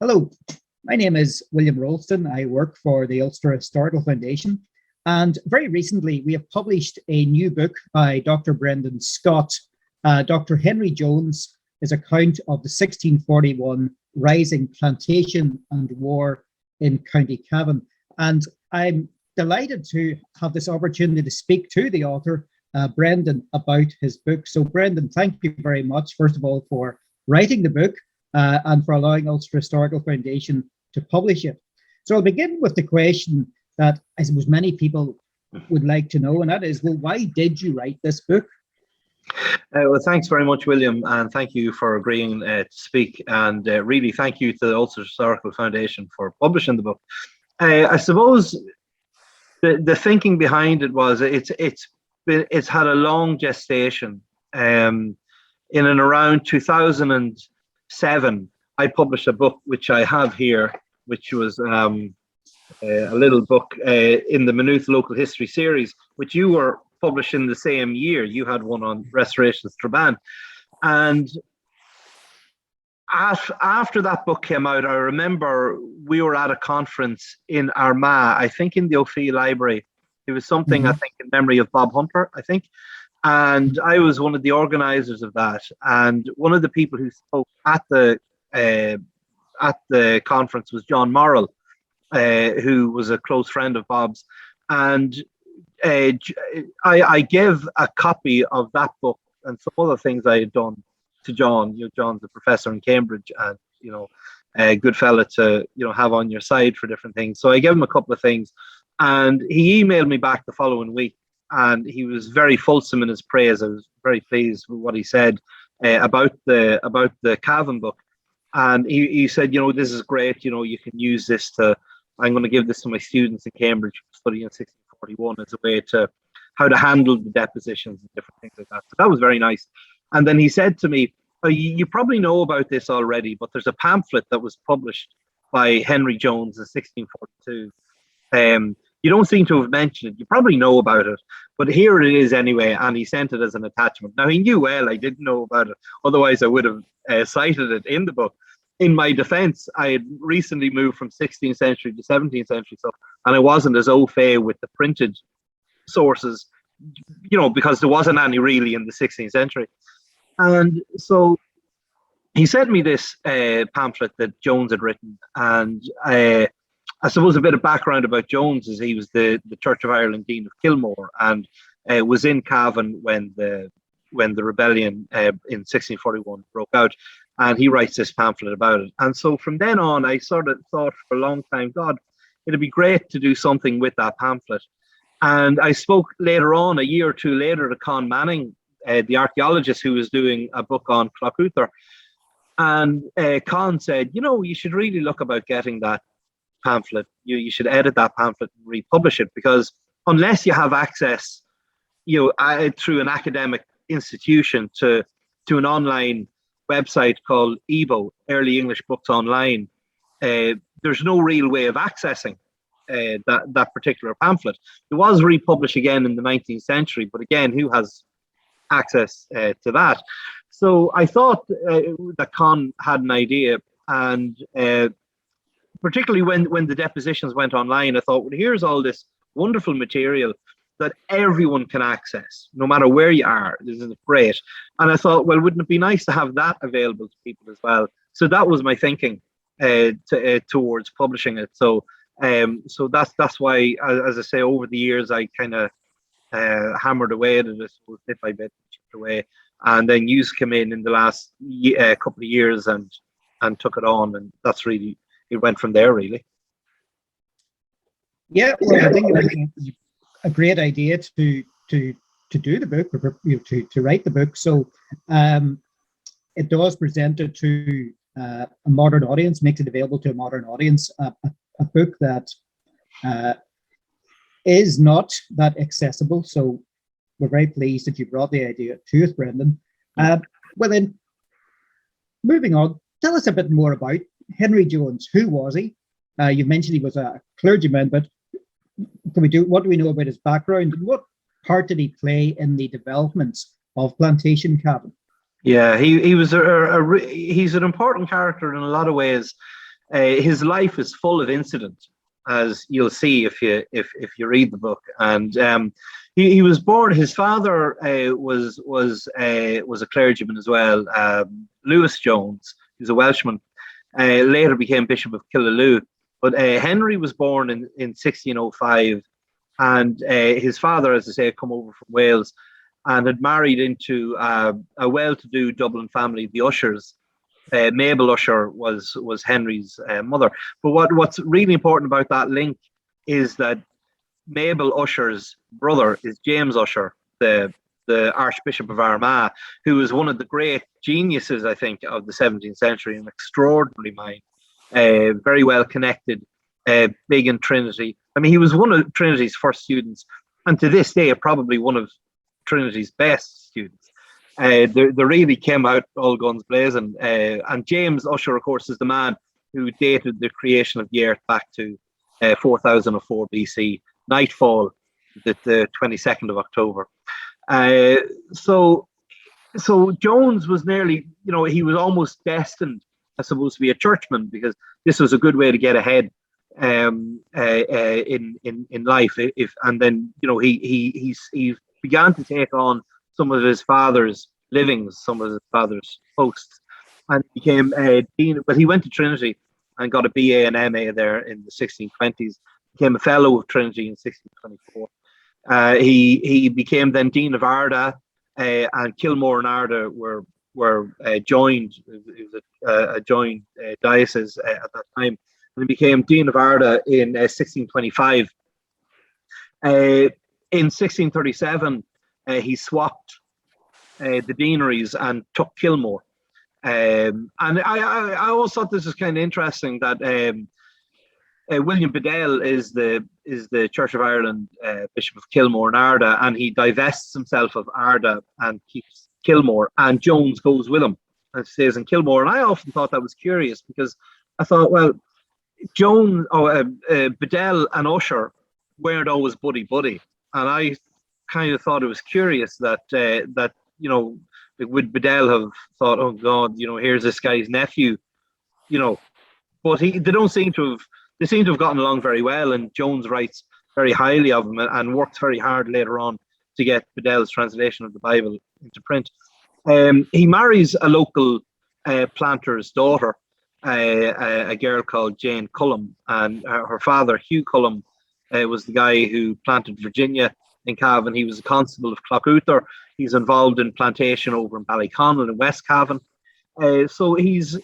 Hello, my name is William Roulston. I work for the Ulster Historical Foundation, and very recently we have published a new book by Dr. Brendan Scott, Dr. Henry Jones, his account of the 1641 Rising, Plantation and War in County Cavan. And I'm delighted to have this opportunity to speak to the author, Brendan, about his book. So Brendan, thank you very much, first of all, for writing the book and for allowing Ulster Historical Foundation to publish it. So I'll begin with the question that I suppose many people would like to know, and that is, well, why did you write this book? Well, thanks very much, William, and thank you for agreeing to speak, and really thank you to the Ulster Historical Foundation for publishing the book. I suppose the thinking behind it was it's had a long gestation. In and around 2007, I published a book which I have here, which was a little book in the Maynooth Local History series, which you were published in the same year. You had one on Restoration of Strabane. And after that book came out, I remember we were at a conference in Armagh, I think in the Cavan Library. It was something, I think, in memory of Bob Hunter, I think. And I was one of the organizers of that. And one of the people who spoke at the conference was John Morrill, who was a close friend of Bob's. And I gave a copy of that book and some other things I had done to John. You know, John's a professor in Cambridge, and a good fella to have on your side for different things. So I gave him a couple of things, and he emailed me back the following week, and he was very fulsome in his praise. I was very pleased with what he said about the Cavan book, and he said, this is great. You can use this to. I'm going to give this to my students in Cambridge studying 1641 as a way to how to handle the depositions and different things like that. So that was very nice. And then he said to me, you probably know about this already, but there's a pamphlet that was published by Henry Jones in 1642. You don't seem to have mentioned it. You probably know about it, but here it is anyway. And he sent it as an attachment. Now, he knew well I didn't know about it. Otherwise, I would have cited it in the book. In my defense, I had recently moved from 16th century to 17th century, and I wasn't as au fait with the printed sources, because there wasn't any really in the 16th century. And so he sent me this pamphlet that Jones had written, and I suppose a bit of background about Jones is he was the Church of Ireland Dean of Kilmore, and was in Cavan when the rebellion in 1641 broke out. And he writes this pamphlet about it. And so from then on, I sort of thought for a long time, God, it'd be great to do something with that pamphlet. And I spoke later on, a year or two later, to Con Manning, the archaeologist who was doing a book on Clough-Outher. And Con said, you should really look about getting that pamphlet. You should edit that pamphlet and republish it, because unless you have access, through an academic institution to an online website called EBO, Early English Books Online, there's no real way of accessing that particular pamphlet. It was republished again in the 19th century, but again, who has access to that? So I thought that Con had an idea, and particularly when the depositions went online, I thought, well, here's all this wonderful material that everyone can access, no matter where you are. This is great. And I thought, well, wouldn't it be nice to have that available to people as well? So that was my thinking towards publishing it. So that's why, as I say, over the years, I kind of hammered away at it, bit by bit, chipped away. And then you came in the last couple of years and took it on. And that's really, it went from there, really. Yeah, well, I think it was a great idea to do the book, or to write the book. So it does present it to a modern audience, makes it available to a modern audience, a book that is not that accessible. So we're very pleased that you brought the idea to us, Brendan. Well then, moving on, tell us a bit more about Henry Jones. Who was he? You mentioned he was a clergyman, but what do we know about his background, and what part did he play in the developments of Plantation Cavan? Yeah, he was he's an important character in a lot of ways. his life is full of incident, as you'll see if you read the book. And he was born. His father was a clergyman as well, Lewis Jones. He's a Welshman. Later became Bishop of Killaloe. But Henry was born in 1605, and his father, as I say, had come over from Wales and had married into a well-to-do Dublin family, the Ushers. Mabel Usher was Henry's mother. But what's really important about that link is that Mabel Usher's brother is James Usher, the Archbishop of Armagh, who was one of the great geniuses, I think, of the 17th century, an extraordinary mind, very well connected, big in Trinity. I mean, he was one of Trinity's first students, and to this day, probably one of Trinity's best students. They really came out all guns blazing. And James Usher, of course, is the man who dated the creation of the earth back to 4004 BC, nightfall, the 22nd of October. So Jones was nearly, he was almost destined, I suppose, to be a churchman, because this was a good way to get ahead in life. And then he began to take on some of his father's livings, some of his father's posts, and became dean. But he went to Trinity and got a BA and MA there in the 1620s. Became a fellow of Trinity in 1624. He became then Dean of Arda, and Kilmore and Arda were joined. It was a joined diocese at that time. And he became Dean of Arda in 1625. In 1637, he swapped the deaneries and took Kilmore. And I always thought this was kind of interesting that William Bedell is the Church of Ireland Bishop of Kilmore and Arda, and he divests himself of Arda and keeps Kilmore, and Jones goes with him and stays in Kilmore. And I often thought that was curious, because I thought, well, Bedell and Usher weren't always buddy, and I kind of thought it was curious that would Bedell have thought, oh God, here's this guy's nephew, but they seem to have gotten along very well, and Jones writes very highly of him and works very hard later on to get Bedell's translation of the Bible into print. He marries a local planter's daughter, a girl called Jane Cullum, and her father, Hugh Cullum, was the guy who planted Virginia in Cavan. He was a constable of Cloughoother. He's involved in plantation over in Ballyconnell in West Cavan. So he's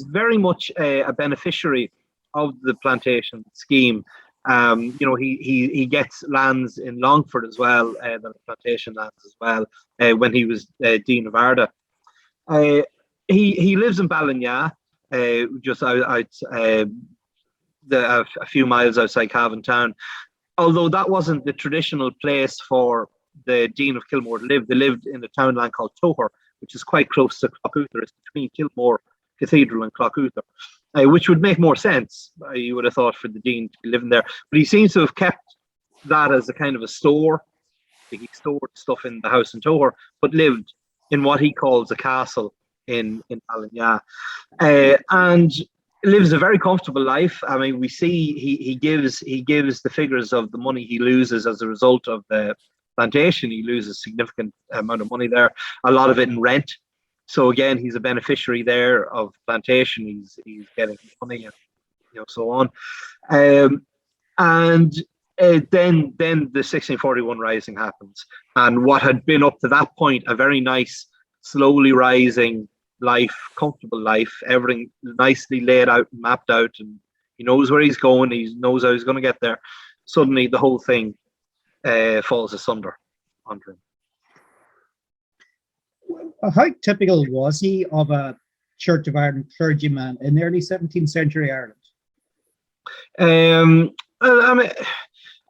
very much a beneficiary of the plantation scheme. He gets lands in Longford as well, the plantation lands as well, when he was Dean of Arda. He lives in Ballinya, just out a few miles outside Cavan town. Although that wasn't the traditional place for the Dean of Kilmore to live. They lived in a townland called Toher, which is quite close to Cloughoother. It's between Kilmore Cathedral and Cloughoother, which would make more sense, you would have thought, for the Dean to be living there. But he seems to have kept that as a kind of a store. He stored stuff in the house in Toher, but lived in what he calls a castle in Ballinya. And lives a very comfortable life. I mean, we see he gives the figures of the money he loses as a result of the plantation. He loses a significant amount of money there, a lot of it in rent. So again, he's a beneficiary there of plantation. He's getting money and so on. Then the 1641 rising happens, and what had been up to that point a very nice, slowly rising life, comfortable life, everything nicely laid out and mapped out, and he knows where he's going, he knows how he's going to get there. Suddenly the whole thing falls asunder under him. How typical was he of a Church of Ireland clergyman in the early 17th century Ireland? I mean,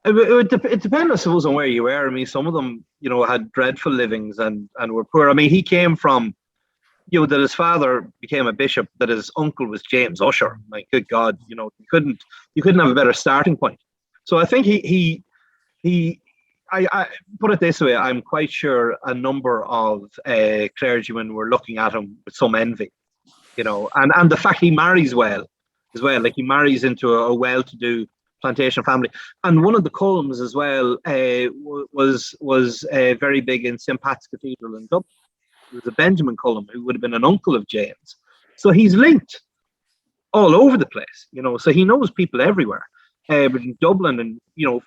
it depends, I suppose, on where you were. I mean, some of them, had dreadful livings and were poor. I mean, he came from, that his father became a bishop, that his uncle was James Usher. My good God, you couldn't have a better starting point. So I think I put it this way, I'm quite sure a number of clergymen were looking at him with some envy, and the fact he marries well, as well. Like he marries into a well-to-do plantation family, and one of the Cullums as well was very big in St. Pat's Cathedral in Dublin. There was a Benjamin Cullum who would have been an uncle of James, so he's linked all over the place, you know. So he knows people everywhere, but in Dublin and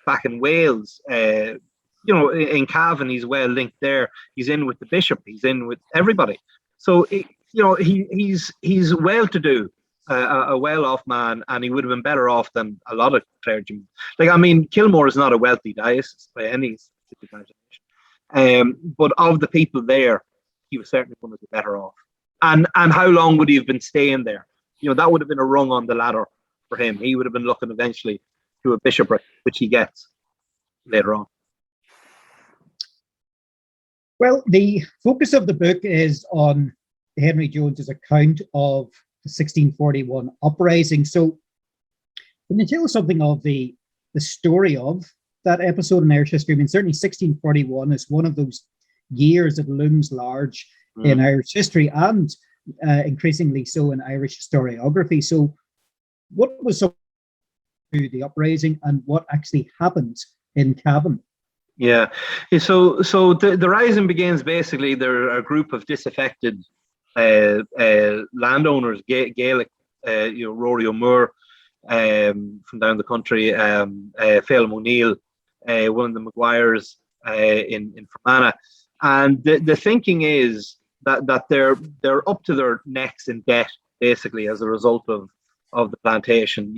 back in Wales, in Cavan, he's well linked there. He's in with the bishop. He's in with everybody. So he's well-to-do. A well-off man, and he would have been better off than a lot of clergymen. Like, I mean, Kilmore is not a wealthy diocese by any imagination, but of the people there, he was certainly one of the better off. And how long would he have been staying there? That would have been a rung on the ladder for him. He would have been looking eventually to a bishopric, which he gets later on. Well, the focus of the book is on Henry Jones's account of the 1641 uprising. So can you tell us something of the story of that episode in Irish history? I mean, certainly 1641 is one of those years that looms large in Irish history, and increasingly so in Irish historiography. So what was the uprising, and what actually happened in Cavan? Yeah, so the rising begins, basically there are a group of disaffected landowners, Gaelic, Rory O'Moore from down the country, Phelim O'Neill, one of the Maguires in Fermanagh, and the thinking is that they're up to their necks in debt, basically, as a result of the plantation.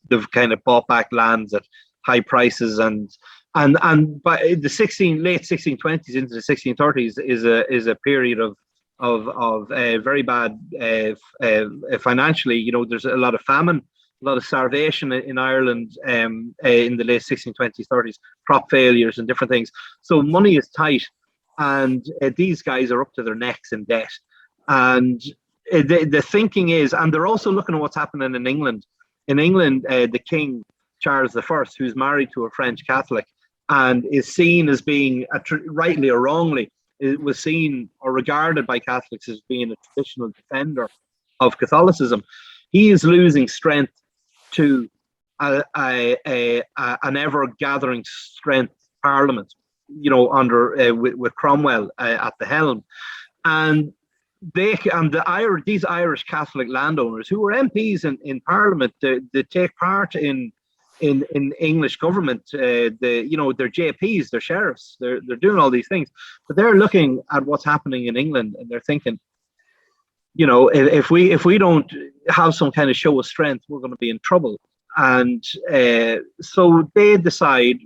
They've kind of bought back lands at high prices, and by the late 1620s into the 1630s is a period of very bad financially. There's a lot of famine, a lot of starvation in Ireland in the late 1620s, 30s, crop failures and different things. So money is tight, and these guys are up to their necks in debt. And the thinking is, and they're also looking at what's happening in England. In England, the King Charles I, who's married to a French Catholic and is seen as being, rightly or wrongly, it was seen or regarded by Catholics as being a traditional defender of Catholicism. He is losing strength to an ever-gathering strength Parliament, under with Cromwell at the helm, and these Irish Catholic landowners who were MPs in Parliament, they take part in English government. They're JPs, they're sheriffs, they're doing all these things, but they're looking at what's happening in England and they're thinking, if we don't have some kind of show of strength, we're going to be in trouble. And so they decide,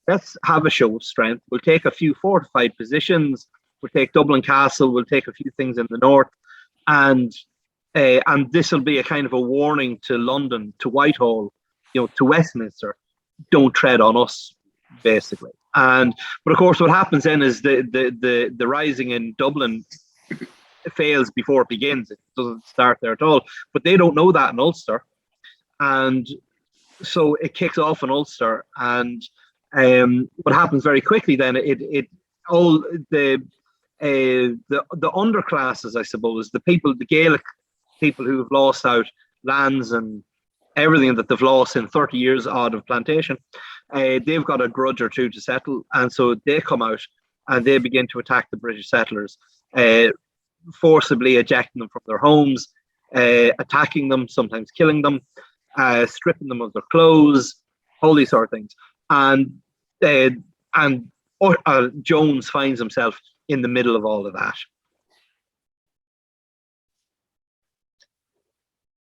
let's have a show of strength. We'll take a few fortified positions. We'll take Dublin Castle. We'll take a few things in the north, and this will be a kind of a warning to London, to Whitehall, to Westminster. Don't tread on us, basically. But of course, what happens then is the rising in Dublin fails before it begins. It doesn't start there at all. But they don't know that in Ulster, and so it kicks off in Ulster. And what happens very quickly then, the underclasses, I suppose, the Gaelic people who have lost out lands and everything that they've lost in 30 years odd of plantation, they've got a grudge or two to settle, and so they come out and they begin to attack the British settlers, forcibly ejecting them from their homes, attacking them, sometimes killing them, stripping them of their clothes, all these sort of things. And Jones finds himself in the middle of all of that.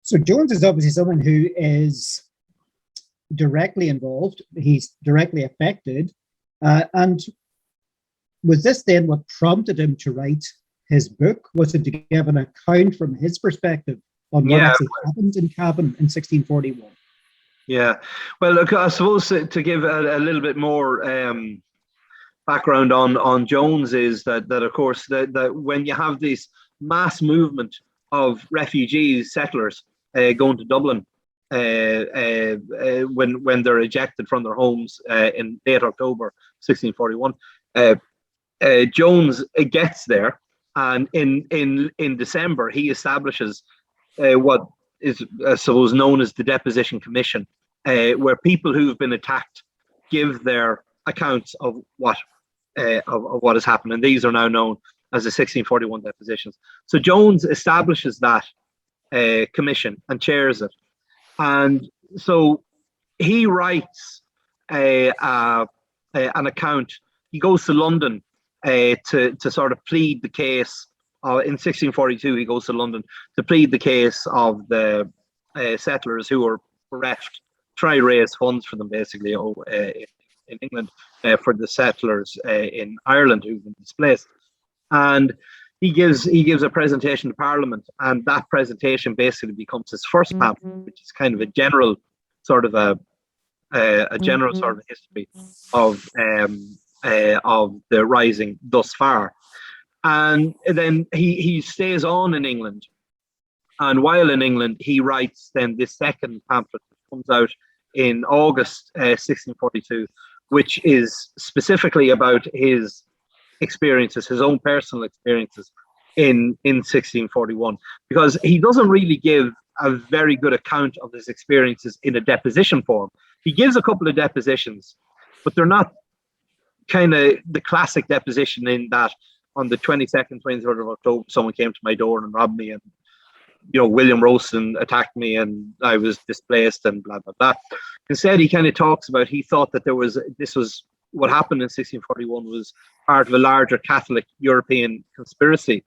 So Jones is obviously someone who is directly involved. He's directly affected. And was this then what prompted him to write his book? Was it to give an account from his perspective on what actually happened in Cavan in 1641? Yeah, well, look, I suppose to give a little bit more background on Jones is that of course, that when you have this mass movement of refugees, settlers going to Dublin when they're ejected from their homes in late October 1641, Jones gets there, and in December he establishes what is I suppose known as the Deposition Commission, where people who've been attacked give their accounts of what has happened, and these are now known as the 1641 depositions. So Jones establishes that commission and chairs it, and so he writes an account. He goes to London to sort of plead the case. In 1642, he goes to London to plead the case of the settlers who were bereft, try to raise funds for them, basically, in England, for the settlers in Ireland who've been displaced. And he gives a presentation to Parliament, and that presentation basically becomes his first pamphlet, which is kind of a general sort of a general sort of history of the rising thus far. And then he stays on in England, and while in England he writes then this second pamphlet that comes out in August 1642, which is specifically about his experiences, his own personal experiences in 1641, because he doesn't really give a very good account of his experiences in a deposition form. He gives a couple of depositions, but they're not kind of the classic deposition in that on the 22nd, 23rd of October, someone came to my door and robbed me, and William Roulston attacked me and I was displaced and blah, blah, blah. Instead, he kind of talks about, he thought that this was what happened in 1641 was part of a larger Catholic European conspiracy.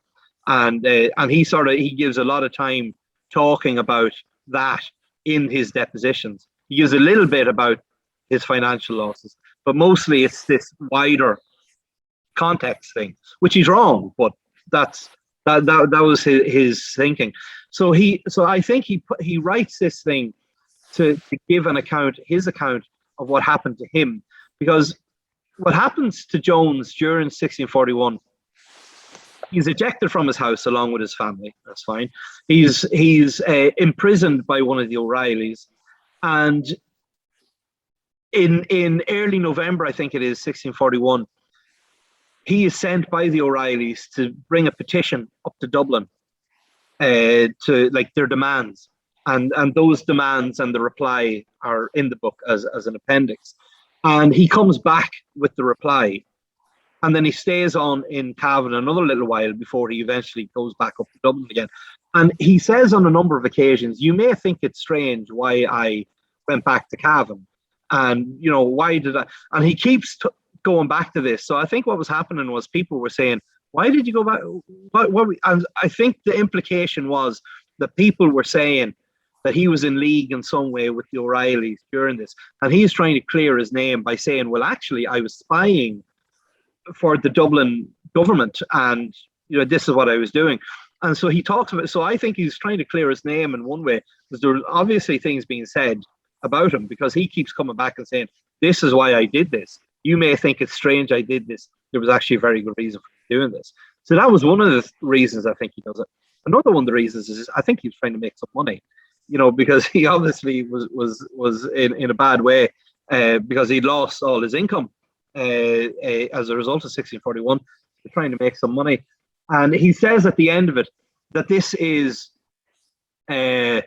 And he gives a lot of time talking about that in his depositions. He gives a little bit about his financial losses, but mostly it's this wider context thing, which he's wrong, but that was his thinking. So I think he writes this thing to give his account of what happened to him, because what happens to Jones during 1641, he's ejected from his house along with his family. That's fine. He's imprisoned by one of the O'Reillys, and in early November, I think it is 1641, he is sent by the O'Reillys to bring a petition up to Dublin to their demands, and those demands and the reply are in the book as an appendix. And he comes back with the reply, and then he stays on in Cavan another little while before he eventually goes back up to Dublin again. And he says on a number of occasions, "You may think it's strange why I went back to Cavan, and why did I?" And he keeps going back to this. So I think what was happening was people were saying, "Why did you go back?" And I think the implication was that people were saying that he was in league in some way with the O'Reillys during this, and he's trying to clear his name by saying, "Well, actually, I was spying for the Dublin government, and this is what I was doing." And so he talks about. So I think he's trying to clear his name in one way, because there are obviously things being said about him, because he keeps coming back and saying, "This is why I did this. You may think it's strange I did this. There was actually a very good reason for doing this." So that was one of the reasons I think he does it. Another one of the reasons is I think he's trying to make some money, because he obviously was in a bad way because he lost all his income as a result of 1641. He's trying to make some money. And he says at the end of it that this is a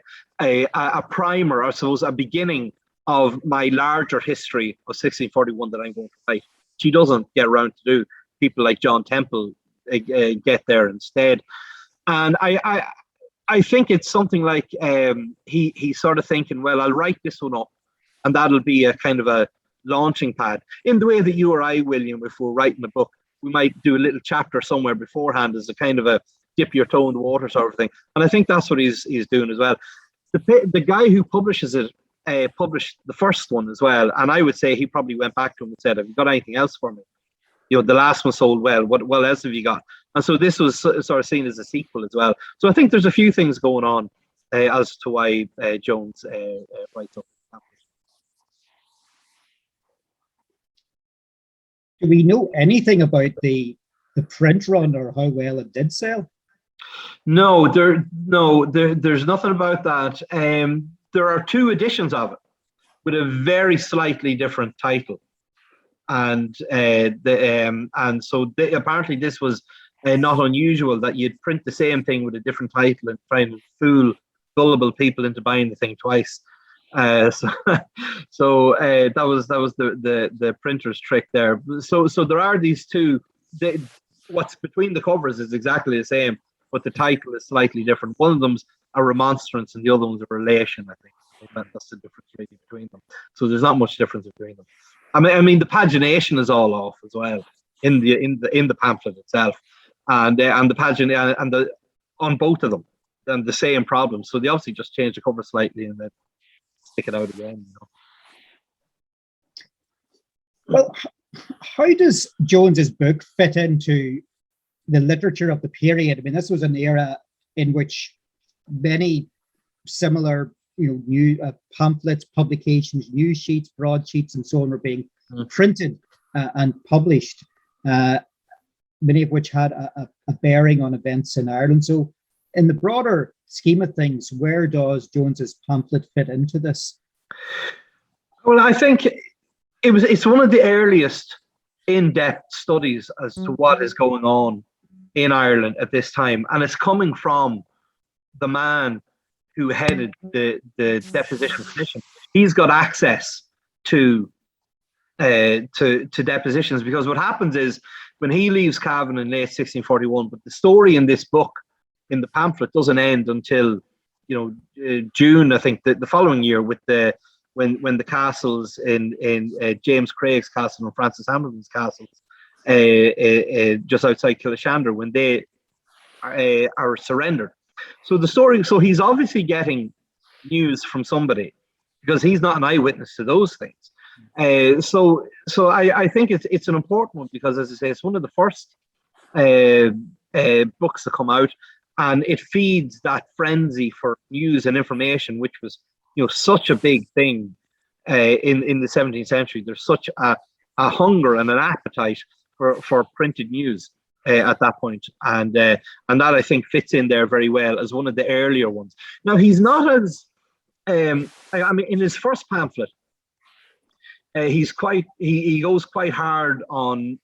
primer, I suppose, a beginning of my larger history of 1641 that I'm going to write. She doesn't get around to do. People like John Temple get there instead. And I think it's something like he's sort of thinking, well, I'll write this one up, and that'll be a kind of a launching pad. In the way that you or I, William, if we're writing a book, we might do a little chapter somewhere beforehand as a kind of a dip your toe in the water sort of thing. And I think that's what he's doing as well. The guy who publishes it published the first one as well, and I would say he probably went back to him and said, "Have you got anything else for me? The last one sold well. What else have you got?" And so this was sort of seen as a sequel as well. So I think there's a few things going on as to why Jones writes up. Do we know anything about the print run or how well it did sell? No, there's nothing about that. There are two editions of it with a very slightly different title, and so apparently this was not unusual that you'd print the same thing with a different title and try and fool gullible people into buying the thing twice. So that was the printer's trick there. So there are these two. What's between the covers is exactly the same, but the title is slightly different. One of them's a remonstrance, and the other one's a relation. I think that's the difference really between them. So there's not much difference between them. I mean, the pagination is all off as well in the pamphlet itself, and the pagination and the on both of them, and the same problem. So they obviously just change the cover slightly and then stick it out again. Well, how does Jones's book fit into the literature of the period? I mean, this was an era in which many similar, new pamphlets, publications, news sheets, broadsheets, and so on were being printed and published, many of which had a bearing on events in Ireland. So, in the broader scheme of things, where does Jones's pamphlet fit into this? Well, I think it's one of the earliest in-depth studies as to what is going on in Ireland at this time, and it's coming from the man who headed the Deposition Commission. He's got access to depositions, because what happens is when he leaves Cavan in late 1641, but the story in this book, in the pamphlet, doesn't end until June, I think, the following year, with when the castles in James Craig's castle and Francis Hamilton's castles just outside Killashandra, when they are surrendered. So the story, so he's obviously getting news from somebody, because he's not an eyewitness to those things. So I think it's an important one, because, as I say, it's one of the first books to come out, and it feeds that frenzy for news and information, which was such a big thing in the 17th century. There's such a hunger and an appetite for printed news at that point, and that, I think, fits in there very well as one of the earlier ones. Now, he's not as I mean, in his first pamphlet, he goes quite hard on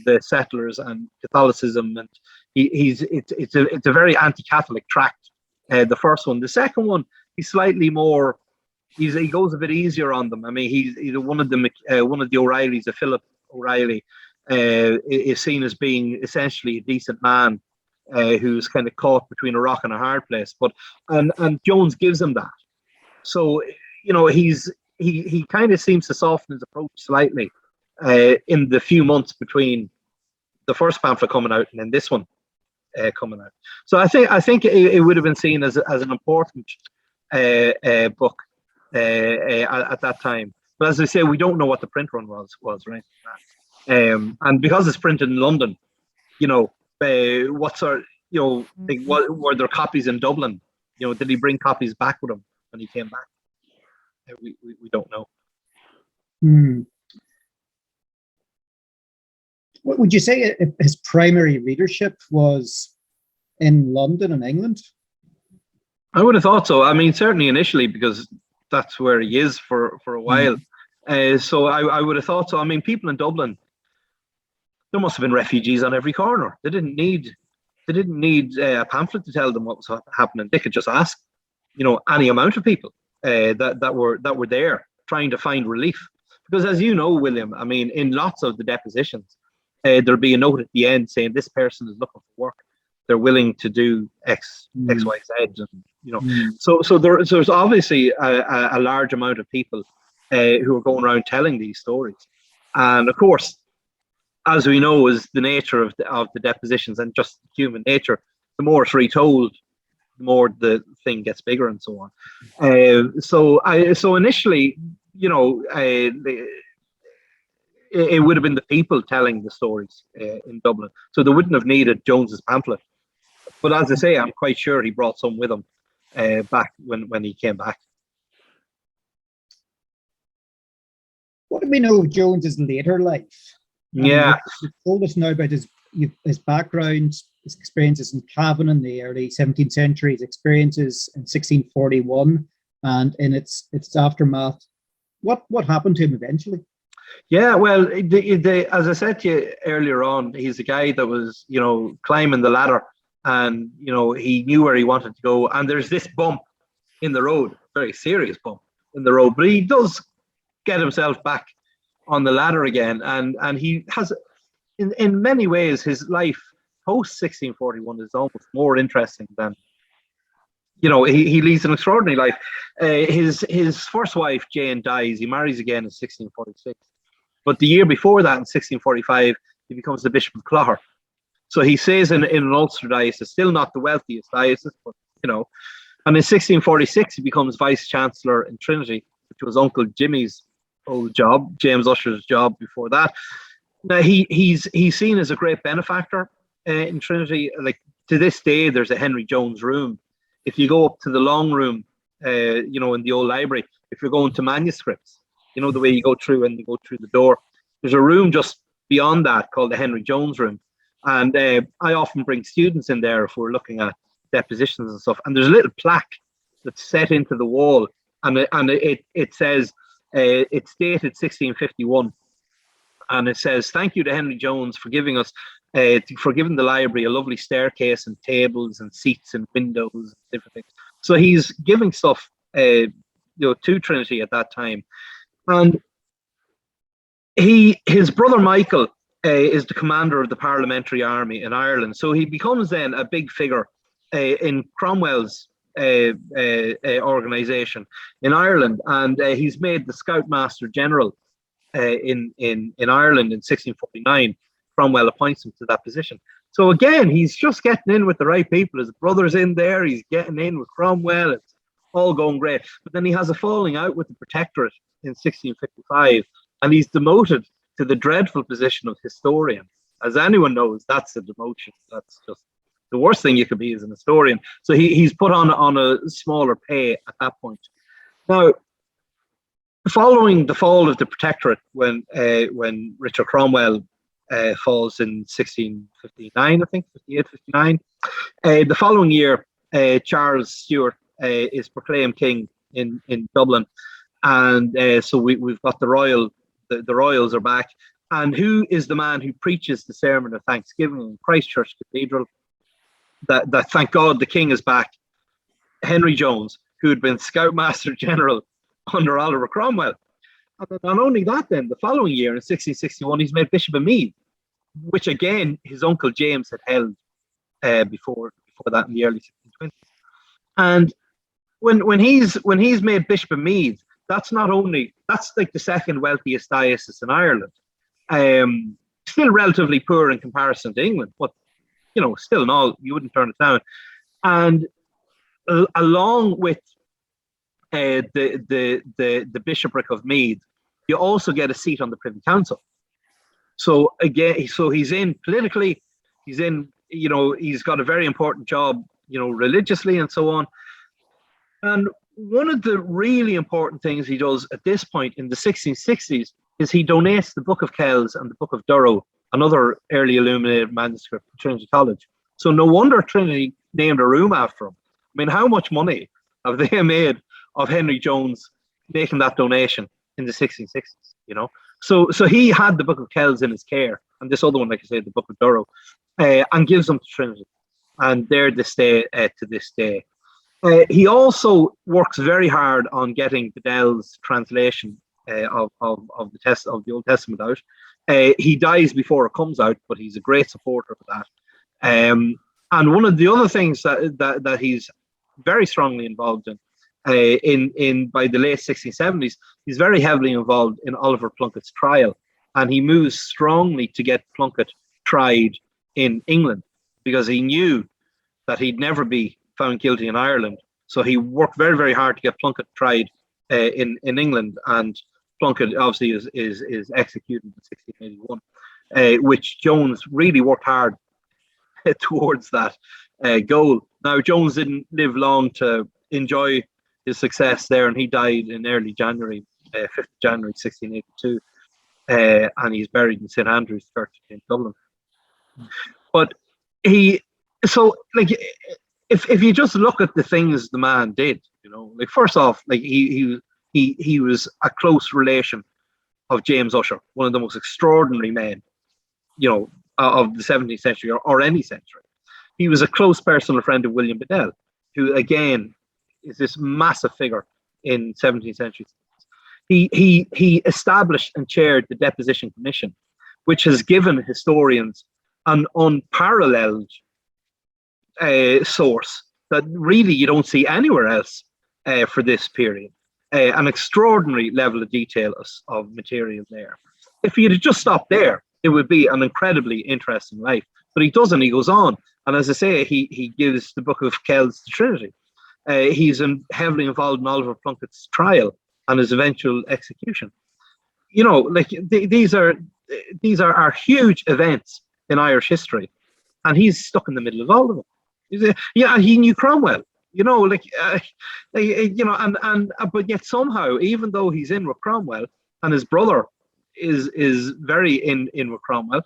the settlers and Catholicism, and it's a very anti-Catholic tract, the first one. The second one, he's slightly more. He goes a bit easier on them. I mean, he's one of the O'Reillys, Philip O'Reilly, is seen as being essentially a decent man who's kind of caught between a rock and a hard place. But and Jones gives him that. So he kind of seems to soften his approach slightly in the few months between the first pamphlet coming out and then this one coming out. So I think it would have been seen as an important book at that time. But as I say, we don't know what the print run was right? And because it's printed in London, what sort, what were there copies in Dublin? Did he bring copies back with him when he came back? We don't know. What would you say his primary readership was in London and England? I would have thought so. I mean, certainly initially, because that's where he is for a while. So I would have thought so. I mean, people in Dublin, there must have been refugees on every corner. They didn't need a pamphlet to tell them what was happening. They could just ask, any amount of people that were there trying to find relief. Because, as you know, William, I mean, in lots of the depositions, there'll be a note at the end saying this person is looking for work. They're willing to do X, Y, Z, and So there's obviously a large amount of people who are going around telling these stories, and of course, as we know, is the nature of the depositions and just human nature. The more it's retold, the more the thing gets bigger, and so on. So initially, it would have been the people telling the stories in Dublin, so they wouldn't have needed Jones's pamphlet. But as I say, I'm quite sure he brought some with him back when he came back. What do we know of Jones's later life? Yeah, you told us now about his background, his experiences in Cavan in the early 17th century, his experiences in 1641, and in its aftermath. What happened to him eventually? Yeah, well, as I said to you earlier on, he's a guy that was, climbing the ladder, and he knew where he wanted to go. And there's this bump in the road, very serious bump in the road, but he does get himself back on the ladder again, and he has, in many ways, his life post 1641 is almost more interesting than, he leads an extraordinary life. His first wife Jane dies. He marries again in 1646, but the year before that, in 1645, he becomes the Bishop of Clogher. So he stays in an Ulster diocese, still not the wealthiest diocese, but and in 1646 he becomes Vice Chancellor in Trinity, which was Uncle Jimmy's old job, James Usher's job before that. Now he's seen as a great benefactor in Trinity. Like, to this day, there's a Henry Jones room. If you go up to the long room, in the old library, if you're going to manuscripts, the way you go through and you go through the door, there's a room just beyond that called the Henry Jones room. And I often bring students in there if we're looking at depositions and stuff. And there's a little plaque that's set into the wall, and it says, it's dated 1651, and it says, "Thank you to Henry Jones for giving us, for giving the library a lovely staircase and tables and seats and windows and different things." So he's giving stuff, to Trinity at that time, and his brother Michael is the commander of the Parliamentary Army in Ireland. So he becomes then a big figure in Cromwell's organisation in Ireland, and he's made the Scoutmaster General in Ireland in 1649. Cromwell appoints him to that position. So again, he's just getting in with the right people. His brother's in there. He's getting in with Cromwell. It's all going great. But then he has a falling out with the Protectorate in 1655, and he's demoted to the dreadful position of historian. As anyone knows, that's a demotion. That's just the worst thing you could be as an historian. So he's put on a smaller pay at that point. Now, following the fall of the Protectorate, when Richard Cromwell falls in 1659, I think, 58, 59, the following year, Charles Stuart is proclaimed king in Dublin, and so we've got the royals are back. And who is the man who preaches the sermon of Thanksgiving in Christchurch Cathedral? That thank God the king is back. Henry Jones, who had been Scoutmaster General under Oliver Cromwell. And not only that, then the following year in 1661, he's made Bishop of Meath, which again his uncle James had held before that in the early 1620s. And when he's made Bishop of Meath, that's like the second wealthiest diocese in Ireland. Still relatively poor in comparison to England, but still in all, you wouldn't turn it down. And along with the bishopric of Meath, you also get a seat on the Privy Council. So again, he's in politically, he's in, he's got a very important job, religiously and so on. And one of the really important things he does at this point in the 1660s is he donates the Book of Kells and the Book of Durham, another early illuminated manuscript from Trinity College. So no wonder Trinity named a room after him. I mean, how much money have they made of Henry Jones making that donation in the 1660s, So he had the Book of Kells in his care, and this other one, like I said, the Book of Durham, and gives them to Trinity. And they're to this day. He also works very hard on getting Bedell's translation of the Old Testament out. He dies before it comes out, but he's a great supporter of that. And one of the other things that he's very strongly involved in by the late 1670s, he's very heavily involved in Oliver Plunkett's trial, and he moves strongly to get Plunkett tried in England because he knew that he'd never be found guilty in Ireland. So he worked very, very hard to get Plunkett tried in England, and Plunkett obviously is executed in 1681, which Jones really worked hard towards that goal. Now, Jones didn't live long to enjoy his success there, and he died in early January, 5th January 1682, and he's buried in St Andrew's Church in Dublin. But if you just look at the things the man did, like first off, like he was a close relation of James Usher, one of the most extraordinary men, of the 17th century or any century. He was a close personal friend of William Bedell, who again, is this massive figure in 17th century. He established and chaired the Deposition Commission, which has given historians an unparalleled source that really you don't see anywhere else for this period. An extraordinary level of detail of material there. If he had just stopped there, it would be an incredibly interesting life. But he doesn't, he goes on. And as I say, he gives the Book of Kells to Trinity. He's heavily involved in Oliver Plunkett's trial and his eventual execution. You know, like these are huge events in Irish history, and he's stuck in the middle of all of them. Yeah, he knew Cromwell. You know, like you know, and but yet somehow, even though he's in with Cromwell, and his brother is very in with Cromwell,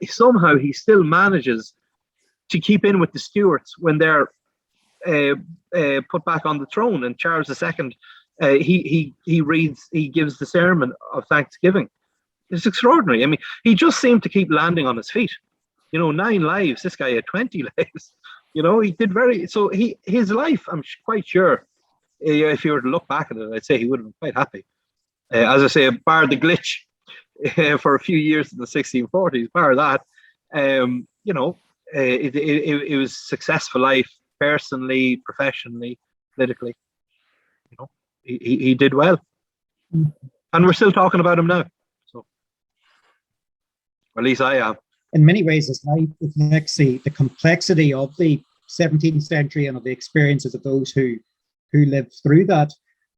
somehow he still manages to keep in with the Stuarts when they're put back on the throne. And Charles II, he gives the sermon of thanksgiving. It's extraordinary. I mean, he just seemed to keep landing on his feet. You know, 9 lives. This guy had 20 lives. You know, he did his life, I'm quite sure, if you were to look back at it, I'd say he would have been quite happy. As I say, bar the glitch for a few years in the 1640s, bar that, you know, it was a successful life, personally, professionally, politically. You know, he did well. And we're still talking about him now. So, or at least I am. In many ways, his life reflects the complexity of the 17th century and of the experiences of those who lived through that.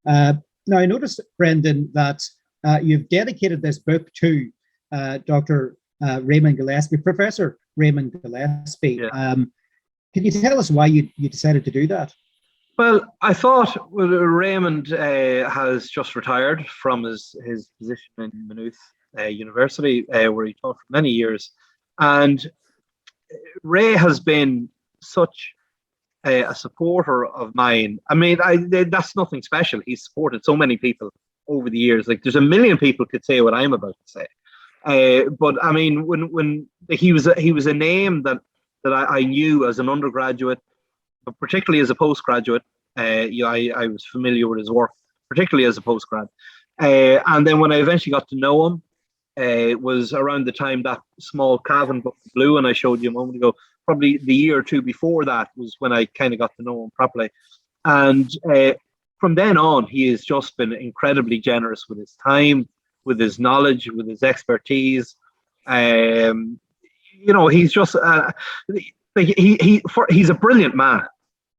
Now, I noticed, Brendan, that you've dedicated this book to Dr. Raymond Gillespie, Professor Raymond Gillespie. Yeah. Can you tell us why you decided to do that? Well, I thought Raymond has just retired from his position in Maynooth University, where he taught for many years. And Ray has been such a supporter of mine. I mean, that's nothing special. He's supported so many people over the years. Like, there's a million people could say what I'm about to say. But I mean, when he was a name that I knew as an undergraduate, but particularly as a postgraduate. I was familiar with his work, particularly as a postgrad. And then when I eventually got to know him, it was around the time that small Cavan book blew, and I showed you a moment ago. Probably the year or two before that was when I kind of got to know him properly. And from then on, he has just been incredibly generous with his time, with his knowledge, with his expertise. You know, he's just he's a brilliant man.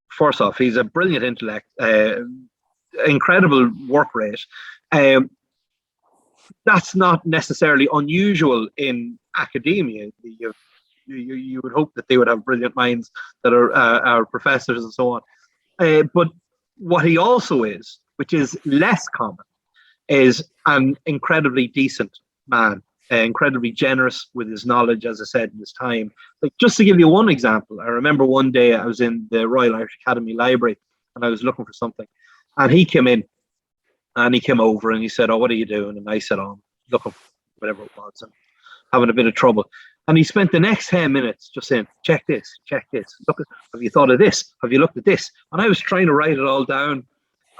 First off, he's a brilliant intellect, incredible work rate. That's not necessarily unusual in academia. You would hope that they would have brilliant minds that are professors and so on. But what he also is, which is less common, is an incredibly decent man, incredibly generous with his knowledge, as I said, in his time. Like, just to give you one example, I remember one day I was in the Royal Irish Academy Library and I was looking for something, and he came in and he came over and he said, "Oh, what are you doing?" And I said, "Oh, I'm looking for whatever it was and having a bit of trouble." And he spent the next 10 minutes just saying, check this, look, have you thought of this? Have you looked at this? And I was trying to write it all down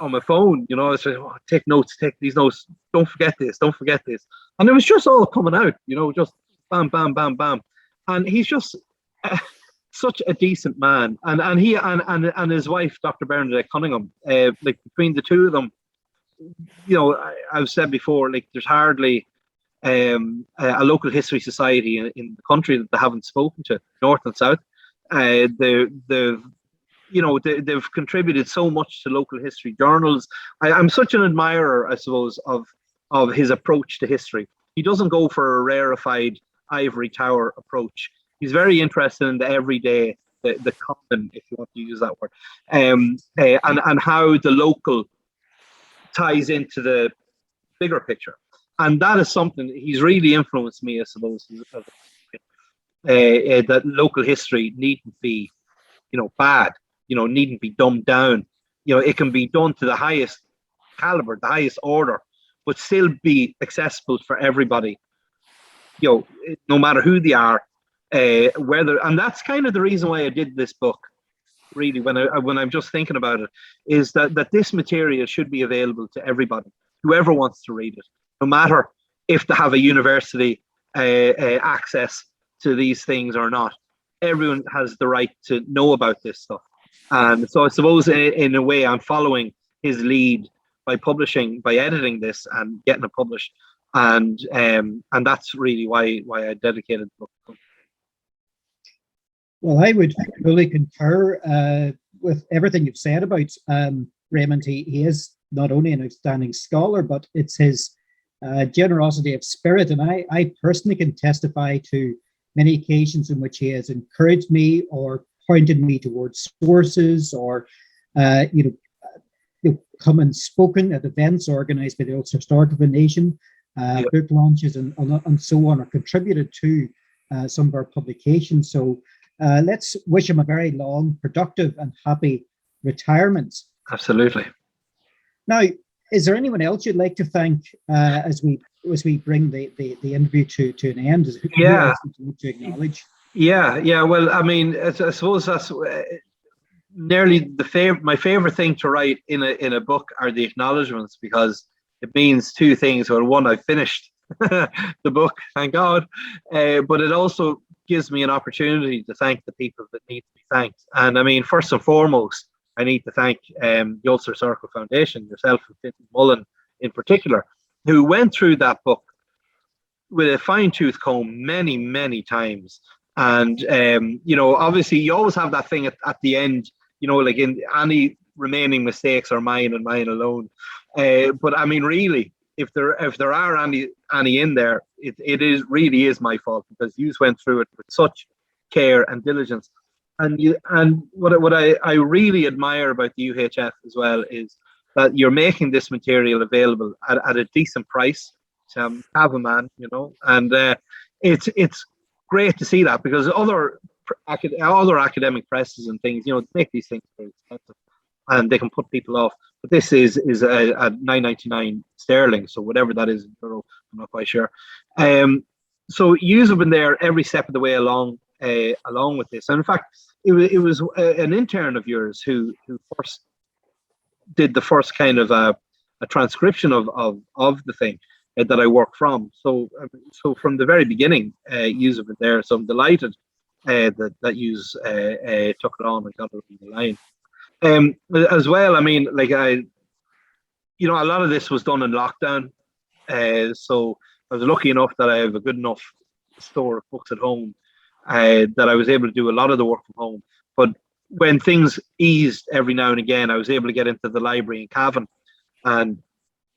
on my phone, you know. I was saying, "Oh, take notes, take these notes, don't forget this, don't forget this." And it was just all coming out, you know, just bam, bam, bam, bam. And he's just such a decent man. And he and his wife, Dr. Bernadette Cunningham, like, between the two of them, you know, I've said before, like, there's hardly a local history society in the country that they haven't spoken to, north and south. They've contributed so much to local history journals. I'm such an admirer, I suppose, of his approach to history. He doesn't go for a rarefied ivory tower approach. He's very interested in the everyday, the common, if you want to use that word, and how the local ties into the bigger picture. And that is something he's really influenced me, I suppose, that local history needn't be, you know, bad, you know, needn't be dumbed down. You know, it can be done to the highest caliber, the highest order, but still be accessible for everybody, you know, no matter who they are, whether, and that's kind of the reason why I did this book. really, when I'm just thinking about it, is that this material should be available to everybody, whoever wants to read it, no matter if they have a university access to these things or not. Everyone has the right to know about this stuff. And so I suppose in a way I'm following his lead by editing this and getting it published. And that's really why I dedicated the book. Well, I would fully concur with everything you've said about Raymond. He is not only an outstanding scholar, but it's his generosity of spirit. And I personally can testify to many occasions in which he has encouraged me or pointed me towards sources, or come and spoken at events organized by the Ulster Historical Foundation, book launches and so on, or contributed to some of our publications. So let's wish him a very long, productive and happy retirement. Absolutely. Now, is there anyone else you'd like to thank as we bring the interview to an end? Yeah. To acknowledge? Yeah. Well, I mean, I suppose that's nearly my favorite thing to write in a book are the acknowledgements, because it means two things. Well, one, I've finished the book, thank God, but it also gives me an opportunity to thank the people that need to be thanked. And I mean, first and foremost, I need to thank the Ulster Historical Foundation, yourself and Fintan Mullen in particular, who went through that book with a fine-tooth comb many, many times. And, obviously you always have that thing at the end, like in any remaining mistakes are mine and mine alone. But I mean, really, if there are any in there, it really is my fault, because you went through it with such care and diligence. And what I really admire about the UHF as well is that you're making this material available at a decent price. Cavan man, and it's great to see that, because other academic presses and things, make these things very expensive and they can put people off. But this is a $9.99 sterling, so whatever that is in euro, I'm not quite sure. So yous have been there every step of the way along with this. And in fact, it was an intern of yours who first did the first kind of a transcription of the thing that I work from. So from the very beginning, yous have been there. So I'm delighted that yous took it on and got it over the line. As well, I mean, like a lot of this was done in lockdown. So I was lucky enough that I have a good enough store of books at home that I was able to do a lot of the work from home. But when things eased every now and again, I was able to get into the library in Cavan and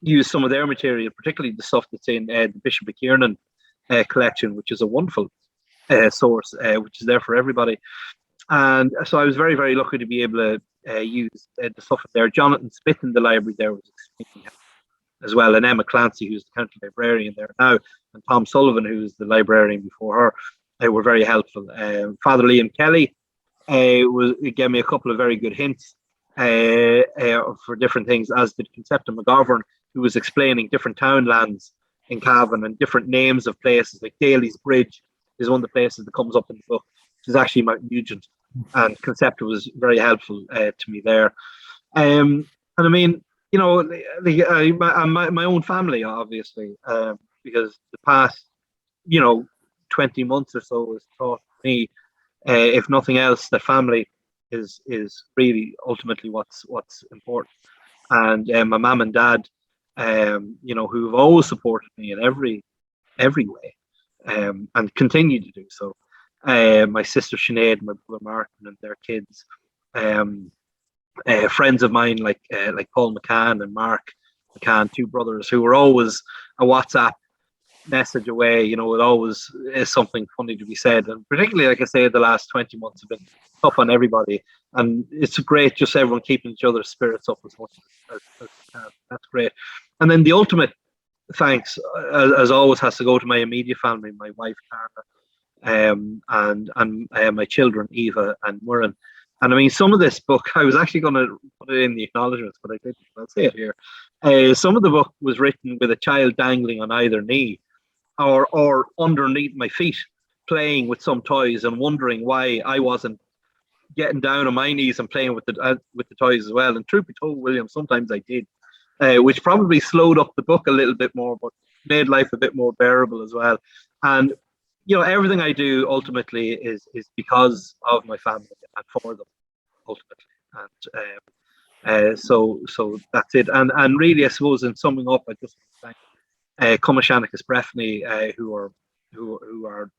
use some of their material, particularly the stuff that's in the Bishop of Kiernan collection, which is a wonderful source, which is there for everybody. And so I was very, very lucky to be able to use the stuff there. Jonathan Smith in the library there was extremely helpful as well, and Emma Clancy, who's the county librarian there now, and Tom Sullivan, who's the librarian before her. They were very helpful. Father Liam Kelly gave me a couple of very good hints for different things, as did Concepta McGovern, who was explaining different townlands in Cavan and different names of places, like Daly's Bridge is one of the places that comes up in the book, which is actually Mount Nugent, and Concepta was very helpful to me there. And I mean, my own family, obviously, because the past, 20 months or so has taught me, if nothing else, that family is really ultimately what's important. And my mum and dad, who've always supported me in every way, and continue to do so. My sister Sinead, my brother Martin, and their kids. Friends of mine like Paul McCann and Mark McCann, two brothers who were always a WhatsApp message away. It always is something funny to be said, and particularly, like I say, the last 20 months have been tough on everybody, and it's great just everyone keeping each other's spirits up as much as we can. That's great. And then the ultimate thanks, as always, has to go to my immediate family, my wife Cara, and my children Eva and Murren. And I mean, some of this book, I was actually going to put it in the acknowledgements, but I didn't. I'll say it here. Some of the book was written with a child dangling on either knee, or underneath my feet, playing with some toys and wondering why I wasn't getting down on my knees and playing with the toys as well. And truth be told, William, sometimes I did, which probably slowed up the book a little bit more, but made life a bit more bearable as well. And everything I do ultimately is because of my family and for them ultimately. And so that's it. And really, I suppose, in summing up, I just want to thank Cumann Seanchais Bhreifne, who are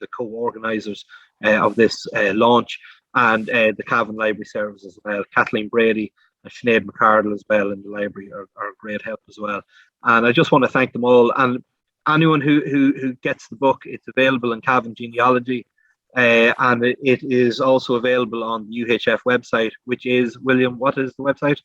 the co-organisers of this launch, and the Cavan Library Service as well. Kathleen Brady and Sinead McCardle as well in the library are great help as well. And I just want to thank them all. And anyone who gets the book, it's available in Cavan Genealogy, and it is also available on the UHF website, which is, William, what is the website?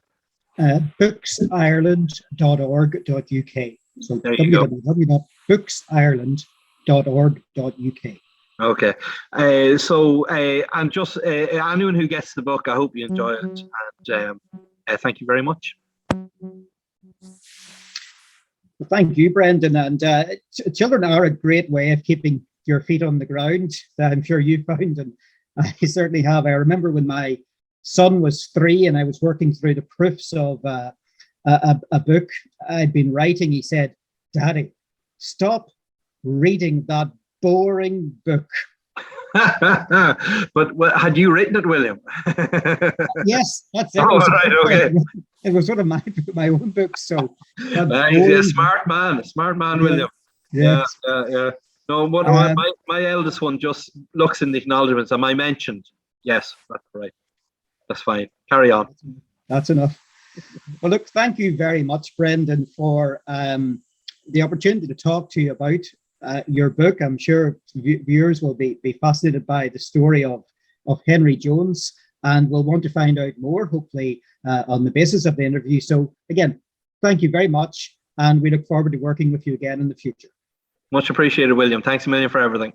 booksireland.org.uk. So www.booksireland.org.uk. Okay. And just anyone who gets the book, I hope you enjoy it. And thank you very much. Well, thank you, Brendan. And children are a great way of keeping your feet on the ground, that I'm sure you found, and I certainly have. I remember when my son was 3 and I was working through the proofs of a book I'd been writing. He said, "Daddy, stop reading that boring book." But had you written it, William? Yes, that's it. Oh, right, okay. It was one of my own books. So he's a smart man, William. Yes. Yeah. No, my eldest one just looks in the acknowledgements. Am I mentioned? Yes, that's right. That's fine. Carry on. That's enough. Well, look, thank you very much, Brendan, for the opportunity to talk to you about your book. I'm sure viewers will be fascinated by the story of Henry Jones, and will want to find out more, hopefully, on the basis of the interview. So again, thank you very much, and we look forward to working with you again in the future. Much appreciated, William. Thanks a million for everything.